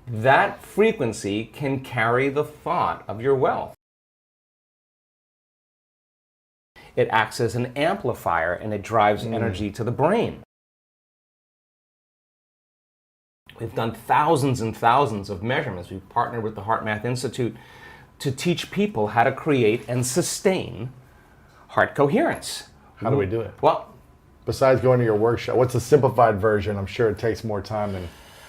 that frequency can carry the thought of your wealth. It acts as an amplifier and it drives energy to the brain. We've done thousands and thousands of measurements. We've partnered with the HeartMath Institute to teach people how to create and sustain heart coherence. How do we do it? Well, besides going to your workshop, what's the simplified version? I'm sure it takes more time than...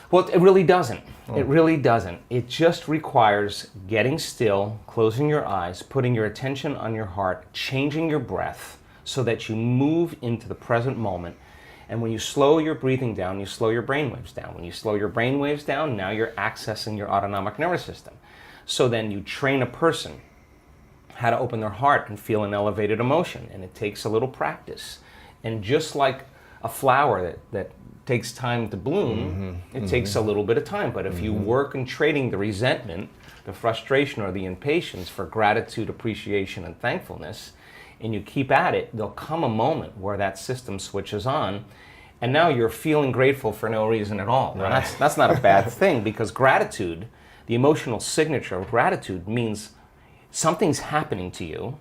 Well, it really doesn't. It really doesn't. It just requires getting still, closing your eyes, putting your attention on your heart, changing your breath so that you move into the present moment. And when you slow your breathing down, you slow your brainwaves down. When you slow your brainwaves down, now you're accessing your autonomic nervous system. So then you train a person how to open their heart and feel an elevated emotion. And it takes a little practice. And just like a flower that takes time to bloom, it takes a little bit of time. But if you work in trading the resentment, the frustration, or the impatience for gratitude, appreciation, and thankfulness, and you keep at it, there'll come a moment where that system switches on, and now you're feeling grateful for no reason at all. Now, that's not a bad thing, because gratitude, the emotional signature of gratitude, means something's happening to you.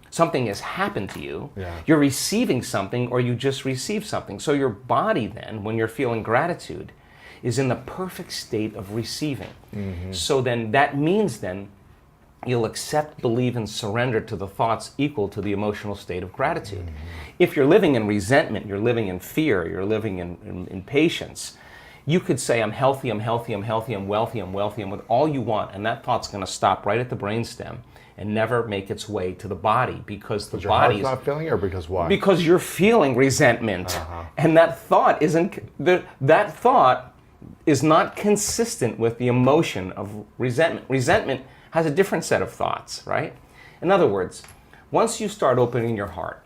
Something has happened to you. You're receiving something, or you just received something. So your body then, when you're feeling gratitude, is in the perfect state of receiving. So then that means then you'll accept, believe, and surrender to the thoughts equal to the emotional state of gratitude. If you're living in resentment, you're living in fear, you're living in impatience, you could say, I'm healthy, I'm healthy, I'm healthy, I'm wealthy, I'm wealthy, and with all you want, and that thought's going to stop right at the brainstem and never make its way to the body, because the body's not feeling, or because why? Because you're feeling resentment, and that thought that thought is not consistent with the emotion of resentment. Resentment has a different set of thoughts, right? In other words, once you start opening your heart,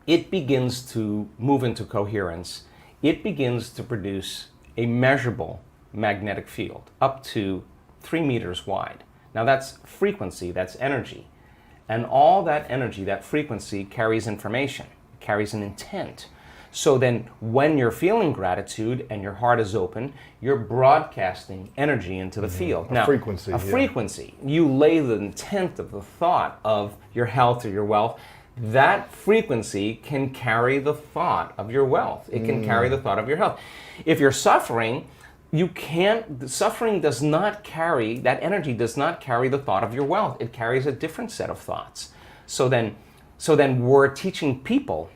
it begins to move into coherence. It begins to produce a measurable magnetic field up to 3 meters wide. Now that's frequency, that's energy. And all that energy, that frequency, carries information, carries an intent. So then when you're feeling gratitude and your heart is open, you're broadcasting energy into the field. Now, frequency. A frequency. You lay the intent of the thought of your health or your wealth. That frequency can carry the thought of your wealth. It can carry the thought of your health. If you're suffering, suffering does not carry, that energy does not carry the thought of your wealth. It carries a different set of thoughts. So then we're teaching people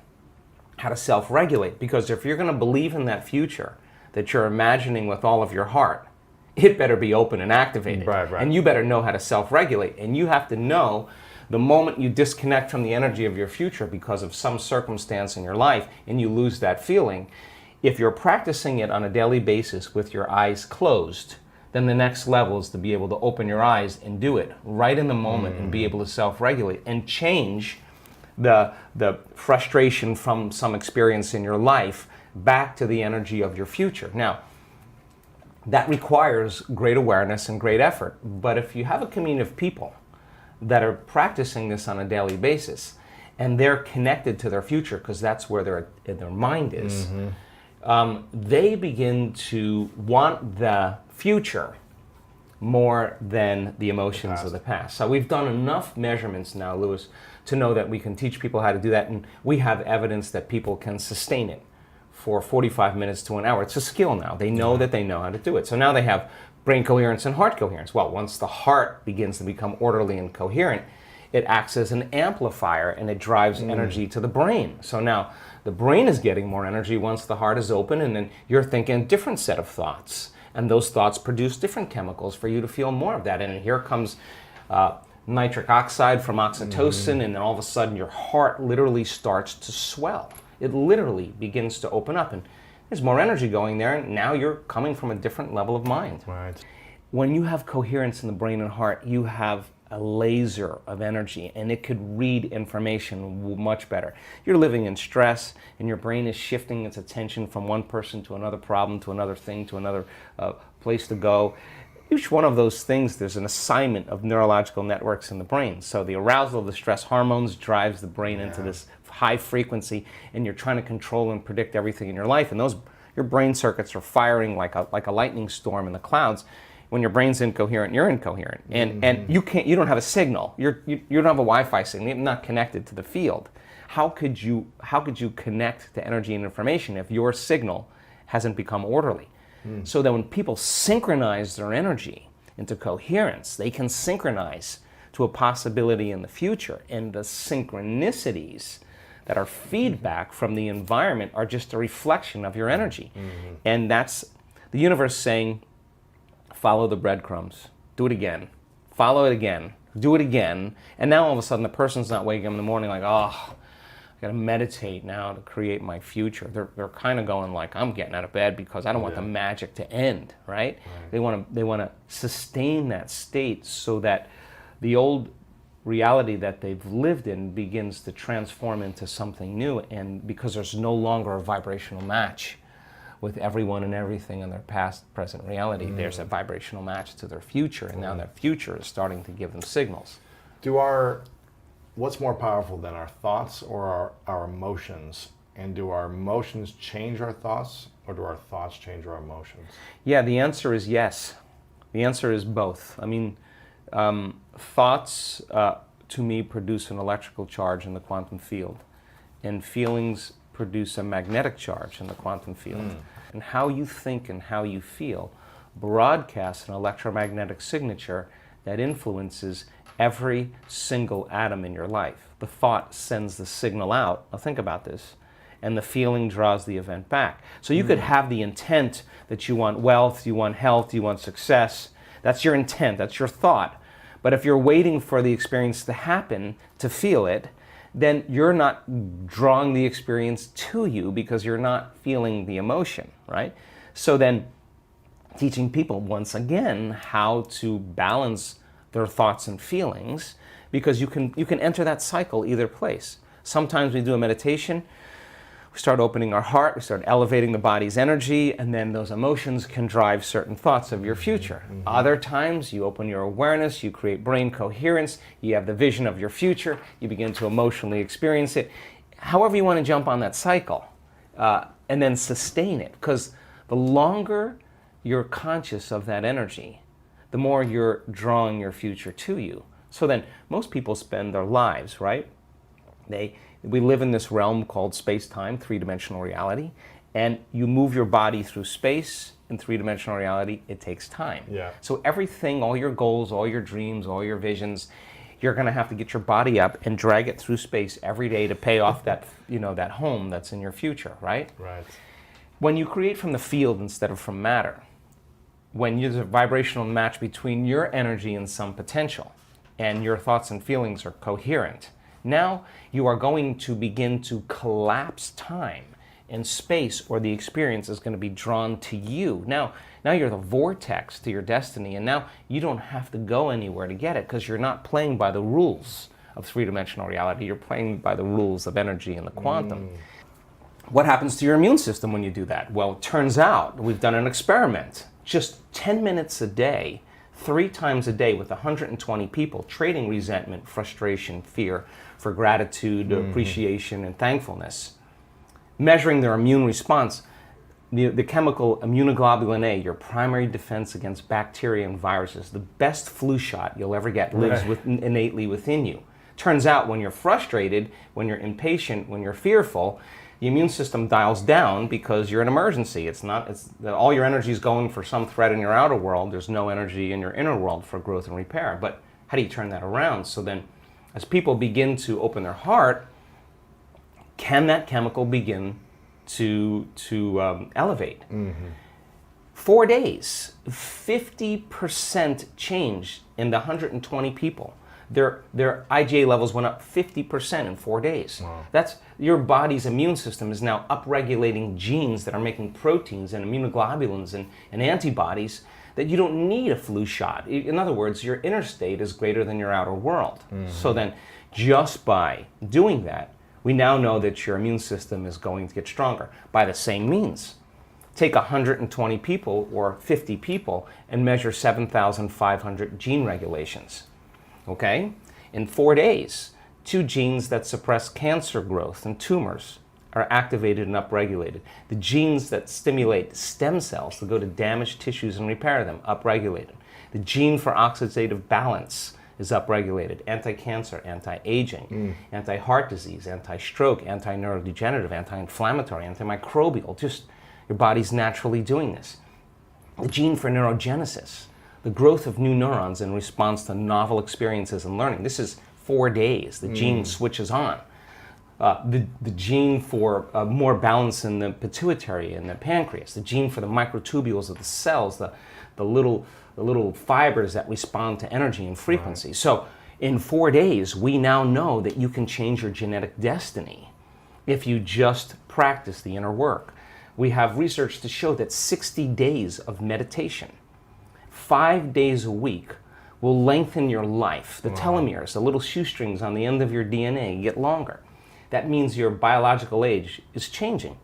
how to self-regulate, because if you're going to believe in that future that you're imagining with all of your heart, it better be open and activated. Right. And you better know how to self-regulate. And you have to know the moment you disconnect from the energy of your future because of some circumstance in your life and you lose that feeling, if you're practicing it on a daily basis with your eyes closed, then the next level is to be able to open your eyes and do it right in the moment and be able to self-regulate and change the frustration from some experience in your life back to the energy of your future. Now, that requires great awareness and great effort. But if you have a community of people that are practicing this on a daily basis and they're connected to their future, because that's where their mind is, they begin to want the future more than the emotions of the past. So we've done enough measurements now, Louis, to know that we can teach people how to do that, and we have evidence that people can sustain it for 45 minutes to an hour. It's a skill now. They know that they know how to do it. So now they have brain coherence and heart coherence. Well, once the heart begins to become orderly and coherent, it acts as an amplifier and it drives energy to the brain. So now the brain is getting more energy once the heart is open, and then you're thinking a different set of thoughts. And those thoughts produce different chemicals for you to feel more of that. And here comes nitric oxide from oxytocin, and then all of a sudden your heart literally starts to swell. It literally begins to open up, and there's more energy going there, and now you're coming from a different level of mind. Right. When you have coherence in the brain and heart, you have a laser of energy, and it could read information much better. You're living in stress, and your brain is shifting its attention from one person to another problem, to another thing, to another place to go. Each one of those things, there's an assignment of neurological networks in the brain. So the arousal of the stress hormones drives the brain into this high frequency, and you're trying to control and predict everything in your life, and your brain circuits are firing like a lightning storm in the clouds. When your brain's incoherent, you're incoherent, and you don't have a signal. You don't have a Wi-Fi signal. You're not connected to the field. How could you connect to energy and information if your signal hasn't become orderly? So that when people synchronize their energy into coherence, they can synchronize to a possibility in the future, and the synchronicities that are feedback from the environment are just a reflection of your energy. And that's the universe saying, follow the breadcrumbs, do it again, follow it again, do it again. And now all of a sudden the person's not waking up in the morning like, oh, I gotta meditate now to create my future. They're kind of going like, I'm getting out of bed because I don't want the magic to end, right? They want to sustain that state so that the old reality that they've lived in begins to transform into something new, and because there's no longer a vibrational match with everyone and everything in their past, present reality, there's a vibrational match to their future, and now their future is starting to give them signals. What's more powerful than our thoughts or our emotions? And do our emotions change our thoughts, or do our thoughts change our emotions? Yeah, the answer is yes. The answer is both. I mean, thoughts to me produce an electrical charge in the quantum field, and feelings produce a magnetic charge in the quantum field. And how you think and how you feel broadcasts an electromagnetic signature that influences every single atom in your life. The thought sends the signal out. Now think about this. And the feeling draws the event back. So you could have the intent that you want wealth, you want health, you want success. That's your intent, that's your thought. But if you're waiting for the experience to happen to feel it, then you're not drawing the experience to you because you're not feeling the emotion, right? So then teaching people once again how to balance their thoughts and feelings, because you can enter that cycle either place. Sometimes we do a meditation, we start opening our heart, we start elevating the body's energy, and then those emotions can drive certain thoughts of your future. Other times you open your awareness, you create brain coherence, you have the vision of your future, you begin to emotionally experience it. However you want to jump on that cycle, and then sustain it, because the longer you're conscious of that energy, the more you're drawing your future to you. So then most people spend their lives, right? We live in this realm called space-time, three-dimensional reality, and you move your body through space in three-dimensional reality, it takes time. Yeah. So everything, all your goals, all your dreams, all your visions, you're gonna have to get your body up and drag it through space every day to pay off that, that home that's in your future, right? Right. When you create from the field instead of from matter, when there's a vibrational match between your energy and some potential, and your thoughts and feelings are coherent, now you are going to begin to collapse time and space, or the experience is going to be drawn to you. Now you're the vortex to your destiny, and now you don't have to go anywhere to get it, because you're not playing by the rules of three-dimensional reality, you're playing by the rules of energy and the quantum. What happens to your immune system when you do that? Well, it turns out, we've done an experiment, just 10 minutes a day, 3 times a day with 120 people, trading resentment, frustration, fear for gratitude, appreciation, and thankfulness. Measuring their immune response, the chemical immunoglobulin A, your primary defense against bacteria and viruses, the best flu shot you'll ever get, lives innately within you. Turns out when you're frustrated, when you're impatient, when you're fearful, the immune system dials down because you're in emergency. It's all your energy is going for some threat in your outer world. There's no energy in your inner world for growth and repair. But how do you turn that around? So then, as people begin to open their heart, can that chemical begin to elevate? 4 days, 50% change in the 120 people. Their IgA levels went up 50% in 4 days. Wow. That's your body's immune system is now upregulating genes that are making proteins and immunoglobulins and antibodies that you don't need a flu shot. In other words, your inner state is greater than your outer world. So then, just by doing that, we now know that your immune system is going to get stronger. By the same means, take 120 people or 50 people and measure 7,500 gene regulations. Okay? In 4 days, 2 genes that suppress cancer growth and tumors are activated and upregulated. The genes that stimulate stem cells to go to damaged tissues and repair them, upregulated. The gene for oxidative balance is upregulated. Anti-cancer, anti-aging, anti-heart disease, anti-stroke, anti-neurodegenerative, anti-inflammatory, antimicrobial. Just your body's naturally doing this. The gene for neurogenesis, the growth of new neurons in response to novel experiences and learning. This is 4 days. The gene switches on. The gene for more balance in the pituitary and the pancreas, the gene for the microtubules of the cells, the little fibers that respond to energy and frequency. Right. So in 4 days, we now know that you can change your genetic destiny if you just practice the inner work. We have research to show that 60 days of meditation, 5 days a week, will lengthen your life. The telomeres, the little shoestrings on the end of your DNA, get longer. That means your biological age is changing.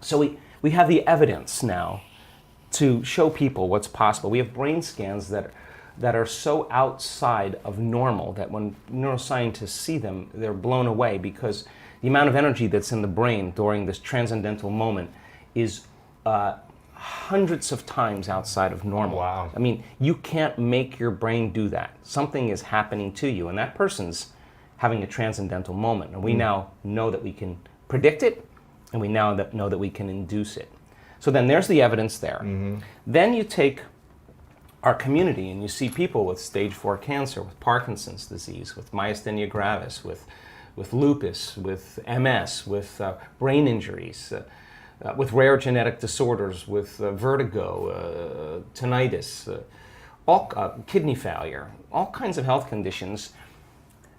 So we have the evidence now to show people what's possible. We have brain scans that are so outside of normal that when neuroscientists see them, they're blown away, because the amount of energy that's in the brain during this transcendental moment is hundreds of times outside of normal. Wow. I mean, you can't make your brain do that. Something is happening to you, and that person's having a transcendental moment. And we now know that we can predict it, and we now know that we can induce it. So then there's the evidence there. Then you take our community and you see people with stage 4 cancer, with Parkinson's disease, with myasthenia gravis, with lupus, with MS, with brain injuries, with rare genetic disorders, with vertigo, tinnitus, kidney failure, all kinds of health conditions,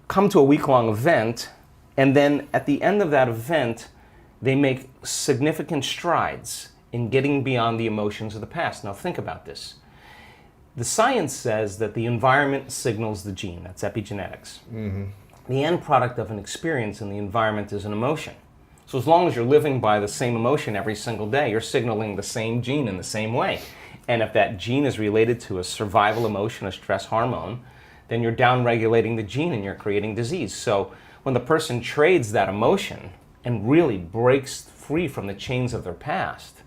come to a week-long event, and then at the end of that event, they make significant strides in getting beyond the emotions of the past. Now think about this. The science says that the environment signals the gene. That's epigenetics. The end product of an experience in the environment is an emotion. So as long as you're living by the same emotion every single day, you're signaling the same gene in the same way. And if that gene is related to a survival emotion, a stress hormone, then you're down-regulating the gene and you're creating disease. So when the person trades that emotion and really breaks free from the chains of their past,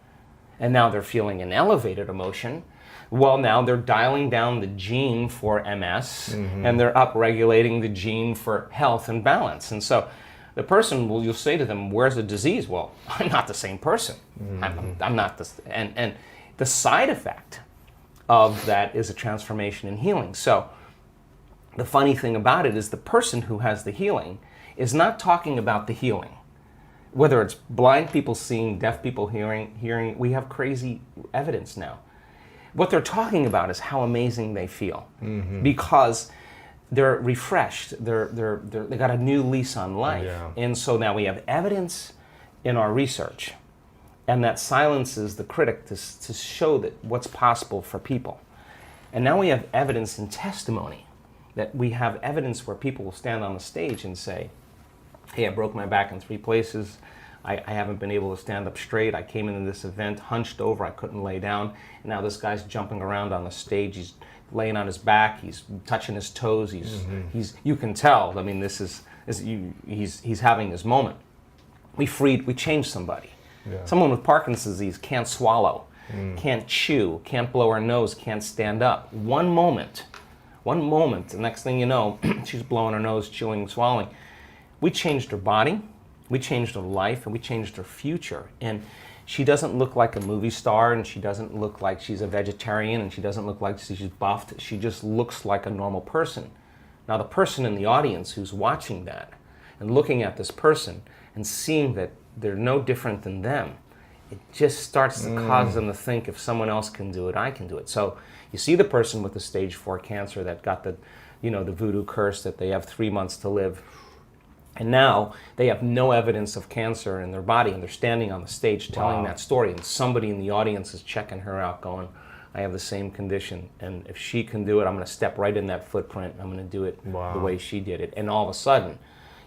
and now they're feeling an elevated emotion, well, now they're dialing down the gene for MS, and they're upregulating the gene for health and balance. And so the person, well, you'll say to them, where's the disease? Well, I'm not the same person. I'm not this. And the side effect of that is a transformation and healing. So the funny thing about it is the person who has the healing is not talking about the healing. Whether it's blind people seeing, deaf people hearing, we have crazy evidence now. What they're talking about is how amazing they feel, because they're refreshed, they got a new lease on life. Yeah. And so now we have evidence in our research, and that silences the critic to show that what's possible for people. And now we have evidence and testimony, that we have evidence where people will stand on the stage and say, hey, I broke my back in 3 places. I haven't been able to stand up straight. I came into this event hunched over. I couldn't lay down. And now this guy's jumping around on the stage. He's laying on his back. He's touching his toes. He's you can tell. I mean, he's having his moment. We changed somebody. Yeah. Someone with Parkinson's disease can't swallow, can't chew, can't blow her nose, can't stand up. One moment, the next thing you know, she's blowing her nose, chewing, swallowing. We changed her body, we changed her life, and we changed her future. And she doesn't look like a movie star, and she doesn't look like she's a vegetarian, and she doesn't look like she's buffed. She just looks like a normal person. Now the person in the audience who's watching that and looking at this person and seeing that they're no different than them, it just starts to cause them to think, if someone else can do it, I can do it. So you see the person with the stage 4 cancer that got the voodoo curse that they have 3 months to live. And now they have no evidence of cancer in their body, and they're standing on the stage telling that story, and somebody in the audience is checking her out going, I have the same condition, and if she can do it, I'm going to step right in that footprint, I'm going to do it the way she did it. And all of a sudden,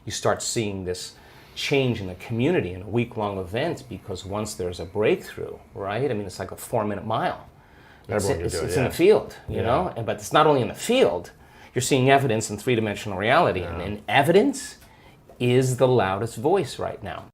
you start seeing this change in the community in a week-long event, because once there's a breakthrough, right? I mean, it's like a 4-minute mile. It's in the field, you know? But it's not only in the field, you're seeing evidence in 3-dimensional reality, and evidence is the loudest voice right now.